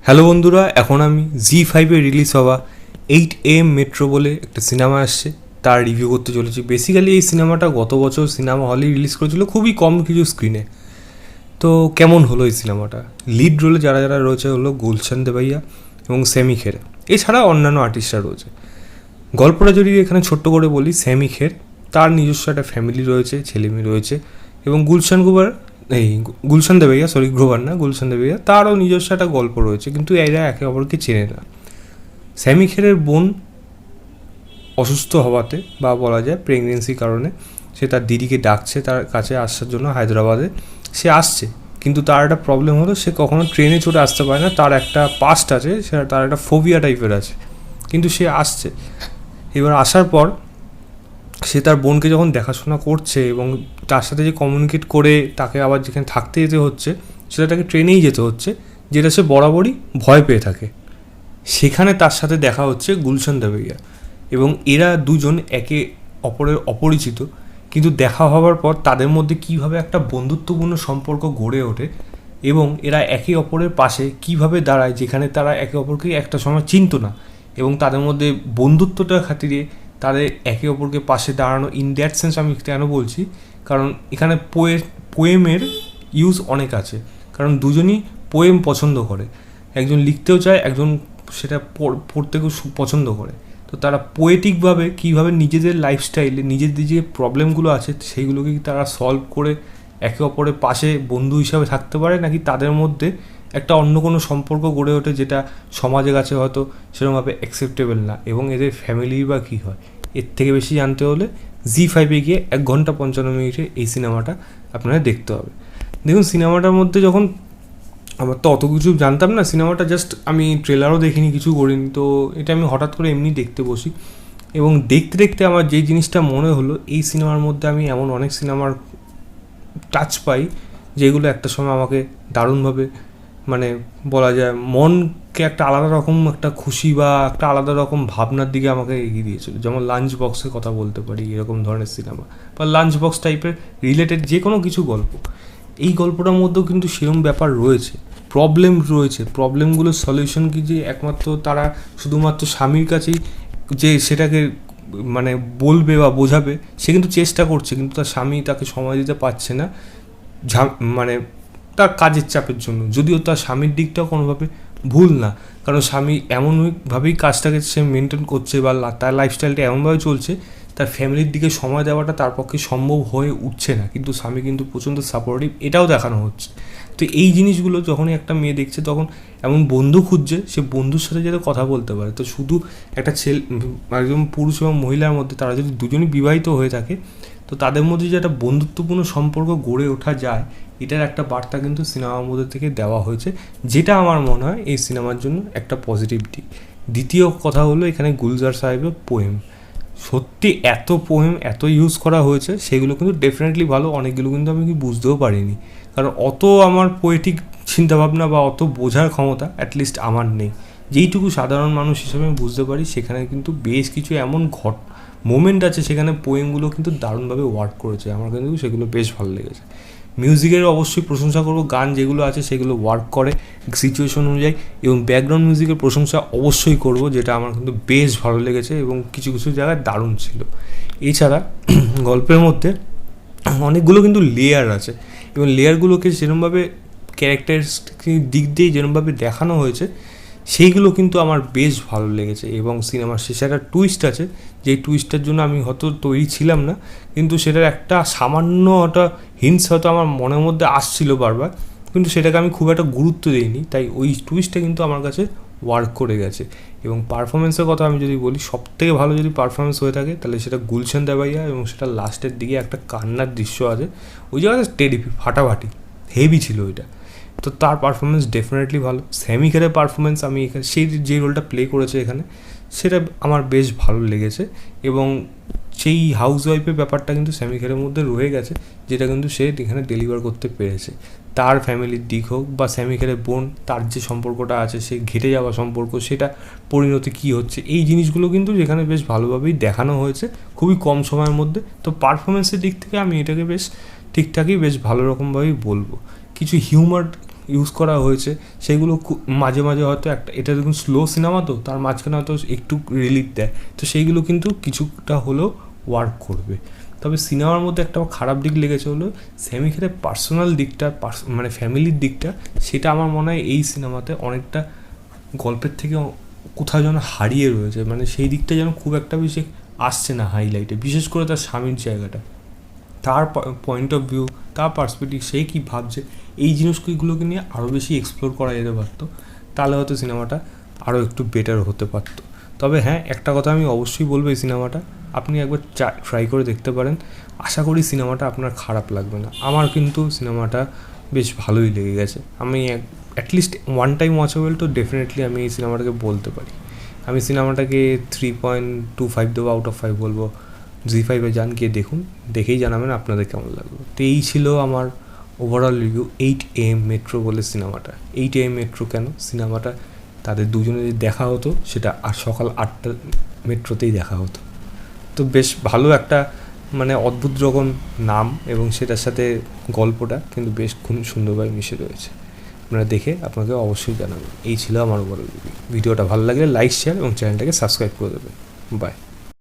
Hello বন্ধুরা, এখন আমি জি5-এ রিলিজ হওয়া 8 AM মেট্রো বলে একটা সিনেমা আসছে তার রিভিউ করতে চলেছি। বেসিক্যালি এই সিনেমাটা গত বছর সিনেমা হলে রিলিজ করেছিল খুবই কম কিছু স্ক্রিনে। তো কেমন হলো এই সিনেমাটা? লিড রোলে যারা যারা রয়েছে হলো গুলশান দেবাইয়া এবং সেমি খের, এছাড়া অন্যান্য আর্টিস্টরা রয়েছে। গল্পটা যদি এখানে ছোট্ট করে বলি, সেমি খের তার নিজস্ব একটা ফ্যামিলি রয়েছে, ছেলেমেয়ে রয়েছে, এবং গুলশান দেবাইয়া, গ্রোভার না, গুলশান দেবাইয়া, তারও নিজস্ব একটা গল্প রয়েছে, কিন্তু এরা একে অপরকে চেনে না। স্যামি খেরের বোন অসুস্থ হওয়াতে বা বলা যায় প্রেগনেন্সির কারণে সে তার দিদিকে ডাকছে তার কাছে আসার জন্য হায়দ্রাবাদে। সে আসছে, কিন্তু তার একটা প্রবলেম হলো, সে কখনো ট্রেনে চড়ে আসতে পারে না, তার একটা পাস্ট আছে, সেটা তার একটা ফোবিয়া টাইপের আছে, কিন্তু সে আসছে। এবার আসার পর সে তার বোনকে যখন দেখাশোনা করছে এবং তার সাথে যে কমিউনিকেট করে তাকে আবার যেখানে থাকতে যেতে হচ্ছে, সেটা তাকে ট্রেনেই যেতে হচ্ছে, যেটা সে বরাবরই ভয় পেয়ে থাকে। সেখানে তার সাথে দেখা হচ্ছে গুলশান দেবাইয়া, এবং এরা দুজন একে অপরের অপরিচিত, কিন্তু দেখা হওয়ার পর তাদের মধ্যে কীভাবে একটা বন্ধুত্বপূর্ণ সম্পর্ক গড়ে ওঠে এবং এরা একে অপরের পাশে কীভাবে দাঁড়ায়, যেখানে তারা একে অপরকে একটা সময় চিনত না, এবং তাদের মধ্যে বন্ধুত্বটার খাতিরে তাদের একে অপরকে পাশে দাঁড়ানো। ইন দ্যাট সেন্স আমি কেন বলছি, কারণ এখানে পোয়েমের ইউজ অনেক আছে, কারণ দুজনই পোয়েম পছন্দ করে, একজন লিখতেও চায়, একজন সেটা পড়তেও পছন্দ করে। তো তারা পোয়েটিকভাবে কীভাবে নিজেদের লাইফস্টাইলে নিজেদের যে প্রবলেমগুলো আছে সেইগুলোকে তারা সলভ করে একে অপরের পাশে বন্ধু হিসাবে থাকতে পারে, নাকি তাদের মধ্যে একটা অন্য কোনো সম্পর্ক গড়ে ওঠে যেটা সমাজের কাছে হয়তো সেরকমভাবে অ্যাকসেপ্টেবল না, এবং এদের ফ্যামিলি বা কী হয়। এর থেকে বেশি জানতে হলে জি5-এ গিয়ে 1 ঘন্টা 55 মিনিটে এই সিনেমাটা আপনারা দেখতে হবে। দেখুন, সিনেমাটার মধ্যে যখন আমার তো অত কিছু জানতাম না, সিনেমাটা জাস্ট আমি ট্রেলারও দেখিনি, কিছু করিনি, তো এটা আমি হঠাৎ করে এমনি দেখতে বসি, এবং দেখতে দেখতে আমার যেই জিনিসটা মনে হলো, এই সিনেমার মধ্যে আমি এমন অনেক সিনেমার টাচ পাই যেগুলো একটা সময় আমাকে দারুণভাবে, মানে বলা যায় মনকে একটা আলাদা রকম একটা খুশি বা একটা আলাদা রকম ভাবনার দিকে আমাকে এগিয়ে দিয়েছিল। যেমন লাঞ্চ বক্সের কথা বলতে পারি, এরকম ধরনের সিনেমা, বা লাঞ্চ বক্স টাইপের রিলেটেড যে কোনো কিছু গল্প। এই গল্পটার মধ্যেও কিন্তু সেরকম ব্যাপার রয়েছে, প্রবলেম রয়েছে, প্রবলেমগুলোর সলিউশন কি যে একমাত্র তারা শুধুমাত্র স্বামীর কাছেই যে সেটাকে মানে বলবে বা বোঝাবে, সে কিন্তু চেষ্টা করছে, কিন্তু তার স্বামী তাকে সময় দিতে পারছে না, মানে তার কাজের চাপের জন্য। যদিও তার স্বামীর দিকটাও কোনোভাবে ভুল না, কারণ স্বামী এমনভাবেই কাজটাকে সে মেনটেন করছে বা তার লাইফস্টাইলটা এমনভাবে চলছে, তার ফ্যামিলির দিকে সময় দেওয়াটা তার পক্ষে সম্ভব হয়ে উঠছে না, কিন্তু স্বামী কিন্তু প্রচণ্ড সাপোর্টিভ, এটাও দেখানো হচ্ছে। তো এই জিনিসগুলো যখনই একটা মেয়ে দেখছে, তখন এমন বন্ধু খুঁজছে, সে বন্ধুর সাথে যাতে কথা বলতে পারে। তো শুধু একটা একজন পুরুষ এবং মহিলার মধ্যে তারা যদি দুজনই বিবাহিত হয়ে থাকে, তো তাদের মধ্যে যে একটা বন্ধুত্বপূর্ণ সম্পর্ক গড়ে ওঠা যায়, এটার একটা বার্তা কিন্তু সিনেমার মধ্যে থেকে দেওয়া হয়েছে, যেটা আমার মনে হয় এই সিনেমার জন্য একটা পজিটিভ দিক। দ্বিতীয় কথা হলো, এখানে গুলজার সাহেবের পোয়েম, সত্যি এত পোয়েম এত ইউজ করা হয়েছে, সেগুলো কিন্তু ডেফিনেটলি ভালো। অনেকগুলো কিন্তু আমি বুঝতেও পারিনি, কারণ অত আমার পোয়েটিক চিন্তাভাবনা বা অত বোঝার ক্ষমতা অ্যাটলিস্ট আমার নেই। যেইটুকু সাধারণ মানুষ হিসেবে আমি বুঝতে পারি, সেখানে কিন্তু বেশ কিছু এমন মোমেন্ট আছে, সেখানে পোয়েমগুলো কিন্তু দারুণভাবে ওয়ার্ক করেছে, আমার কিন্তু সেগুলো বেশ ভালো লেগেছে। মিউজিকের অবশ্যই প্রশংসা করবো, গান যেগুলো আছে সেগুলো ওয়ার্ক করে সিচুয়েশন অনুযায়ী, এবং ব্যাকগ্রাউন্ড মিউজিকের প্রশংসা অবশ্যই করব, যেটা আমার কিন্তু বেশ ভালো লেগেছে এবং কিছু কিছু জায়গায় দারুণ ছিল। এছাড়া গল্পের মধ্যে অনেকগুলো কিন্তু লেয়ার আছে, এবং লেয়ারগুলোকে সেরকমভাবে ক্যারেক্টারিস্টিক দিক দিয়ে যেরকমভাবে দেখানো হয়েছে, সেইগুলো কিন্তু আমার বেশ ভালো লেগেছে। এবং সিনেমার শেষে একটা টুইস্ট আছে, যেই টুইস্টের জন্য আমি হয়তো তৈরি ছিলাম না, কিন্তু সেটার একটা সামান্য একটা হিন্টস হয়তো আমার মনের মধ্যে আসছিল বারবার, কিন্তু সেটাকে আমি খুব একটা গুরুত্ব দিইনি, তাই ওই টুইস্টটা কিন্তু আমার কাছে ওয়ার্ক করে গেছে। এবং পারফরমেন্সের কথা আমি যদি বলি, সবথেকে ভালো যদি পারফরমেন্স হয়ে থাকে, তাহলে সেটা গুলশান দেবাইয়া, এবং সেটা লাস্টের দিকে একটা কান্নার দৃশ্য আছে, ওই জায়গাতে ফাটাফাটি হেভি ছিল ওইটা। তো তার পারফরমেন্স ডেফিনেটলি ভালো। স্যামি খেরের পারফরমেন্স, আমি এখানে সেই যে রোলটা প্লে করেছে এখানে, সেটা আমার বেশ ভালো লেগেছে, এবং সেই হাউস ওয়াইফের ব্যাপারটা কিন্তু স্যামি খেরের মধ্যে রয়ে গেছে, যেটা কিন্তু সে এখানে ডেলিভার করতে পেরেছে। তার ফ্যামিলির দিক হোক বা স্যামি খেরের বোন, তার যে সম্পর্কটা আছে, সে ঘেটে যাওয়া সম্পর্ক, সেটা পরিণতি কী হচ্ছে, এই জিনিসগুলো কিন্তু যেখানে বেশ ভালোভাবেই দেখানো হয়েছে খুবই কম সময়ের মধ্যে। তো পারফরমেন্সের দিক থেকে আমি এটাকে বেশ ঠিকঠাকই বেশ ভালো রকমভাবেই বলবো। কিছু হিউমার ইউজ করা হয়েছে সেগুলো মাঝে মাঝে হয়তো এটা দেখুন স্লো সিনেমা, তো তার মাঝখানে হয়তো একটু রিলিফ দেয়, তো সেইগুলো কিন্তু কিছুটা হলেও ওয়ার্ক করবে। তবে সিনেমার মধ্যে একটা খারাপ দিক লেগেছে হলো সেমি খেতে পার্সোনাল দিকটা, মানে ফ্যামিলির দিকটা, সেটা আমার মনে হয় এই সিনেমাতে অনেকটা গল্পের থেকে কোথাও যেন হারিয়ে রয়েছে, মানে সেই দিকটা যেন খুব একটা বেশি আসছে না হাইলাইটে, বিশেষ করে তার স্বামীর জায়গাটা, তার পয়েন্ট অফ ভিউ, তার পার্সপেক্টিভ, সে কী ভাবছে, এই জিনিসগুলোকে নিয়ে আরও বেশি এক্সপ্লোর করা যেতে পারতো, তাহলে হয়তো সিনেমাটা আরও একটু বেটার হতে পারতো। তবে হ্যাঁ, একটা কথা আমি অবশ্যই বলবো, এই সিনেমাটা আপনি একবার ট্রাই করে দেখতে পারেন, আশা করি সিনেমাটা আপনার খারাপ লাগবে না। আমার কিন্তু সিনেমাটা বেশ ভালোই লেগে গেছে, আমি অ্যাটলিস্ট ওয়ান টাইম ওয়াচেবল তো ডেফিনেটলি আমি এই সিনেমাটাকে বলতে পারি। আমি সিনেমাটাকে 3.25 দেবো, আউট অফ 5 বলবো। জি5 যান, গিয়ে দেখুন, দেখেই জানাবেন আপনাদের কেমন লাগলো। তো এই ছিল আমার ওভারঅল রিভিউ 8am মেট্রো বলে সিনেমাটা। 8am মেট্রো কেন সিনেমাটা, তাদের দুজনে যদি দেখা হতো সেটা আর সকাল 8টা মেট্রোতেই দেখা হতো। তো বেশ ভালো একটা মানে অদ্ভুত রকম নাম, এবং সেটার সাথে গল্পটা কিন্তু বেশ খুব সুন্দরভাবে মিশে রয়েছে। আপনারা দেখে আপনাকে অবশ্যই জানাবেন। এই ছিল আমার ওভারঅল রিভিউ। ভিডিওটা ভালো লাগলে লাইক, শেয়ার এবং চ্যানেলটাকে সাবস্ক্রাইব করে দেবেন। বাই।